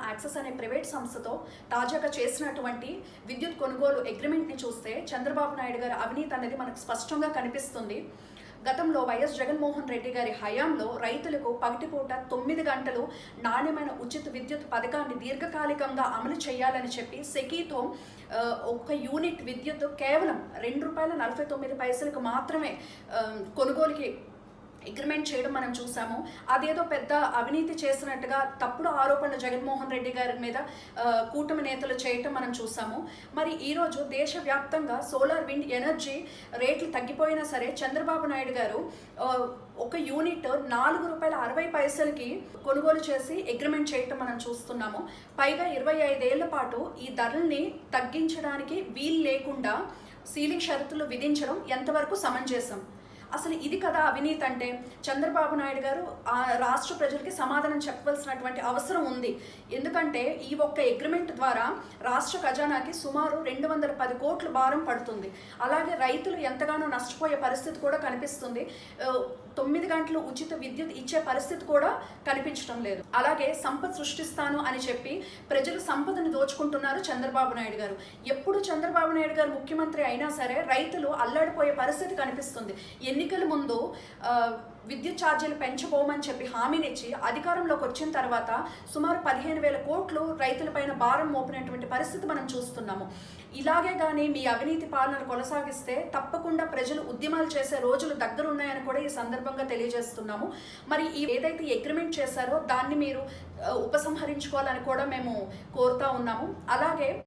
Access అనే private సంస్థతో తాజాగా చేసినటువంటి విద్యుత్ కొనుగోలు అగ్రిమెంట్ని చూస్తే చంద్రబాబు నాయుడు గారి అవినీతి అనేది మనకు స్పష్టంగా కనిపిస్తుంది. గతంలో వైఎస్ జగన్మోహన్ రెడ్డి గారి హయాంలో రైతులకు పగటిపూట 9 గంటలు నాణ్యమైన ఉచిత విద్యుత్ పథకాన్ని దీర్ఘకాలికంగా అమలు చేయాలని చెప్పి సెకీతో ఒక యూనిట్ విద్యుత్ కేవలం ₹2.49 మాత్రమే కొనుగోలుకి అగ్రిమెంట్ చేయడం మనం చూసాము. అదేదో పెద్ద అవినీతి చేసినట్టుగా తప్పుడు ఆరోపణలు జగన్మోహన్ రెడ్డి గారి మీద కూటమి నేతలు చేయటం మనం చూసాము. మరి ఈరోజు దేశవ్యాప్తంగా సోలార్ విండ్ ఎనర్జీ రేట్లు తగ్గిపోయినా సరే చంద్రబాబు నాయుడు గారు ఒక యూనిట్ ₹4.60కి కొనుగోలు చేసి అగ్రిమెంట్ చేయటం మనం చూస్తున్నాము. పైగా 25 ఏళ్ల పాటు ఈ ధరల్ని తగ్గించడానికి వీలు లేకుండా సీలింగ్ షరతులు విధించడం ఎంతవరకు సమంజసం? అసలు ఇది కదా అవినీతి అంటే. చంద్రబాబు నాయుడు గారు ఆ రాష్ట్ర ప్రజలకి సమాధానం చెప్పవలసినటువంటి అవసరం ఉంది. ఎందుకంటే ఈ ఒక్క అగ్రిమెంట్ ద్వారా రాష్ట్ర ఖజానాకి సుమారు 210 కోట్ల భారం పడుతుంది. అలాగే రైతులు ఎంతగానో నష్టపోయే పరిస్థితి కూడా కనిపిస్తుంది. 9 గంటలు ఉచిత విద్యుత్ ఇచ్చే పరిస్థితి కూడా కనిపించడం లేదు. అలాగే సంపద సృష్టిస్తాను అని చెప్పి ప్రజలు సంపదను దోచుకుంటున్నారు చంద్రబాబు నాయుడు గారు. ఎప్పుడు చంద్రబాబు నాయుడు గారు ముఖ్యమంత్రి అయినా సరే రైతులు అల్లాడిపోయే పరిస్థితి కనిపిస్తుంది. ఎన్నికల ముందు విద్యుత్ ఛార్జీలు పెంచబోమని చెప్పి హామీనిచ్చి అధికారంలోకి వచ్చిన తర్వాత సుమారు 15,000 కోట్లు రైతులపైన భారం మోపినటువంటి పరిస్థితి మనం చూస్తున్నాము. ఇలాగే కానీ మీ అవినీతి పాలనను కొనసాగిస్తే తప్పకుండా ప్రజలు ఉద్యమాలు చేసే రోజులు దగ్గరున్నాయని కూడా ఈ సందర్భంగా తెలియజేస్తున్నాము. మరి ఏదైతే అగ్రిమెంట్ చేశారో దాన్ని మీరు ఉపసంహరించుకోవాలని కూడా మేము కోరుతా ఉన్నాము. అలాగే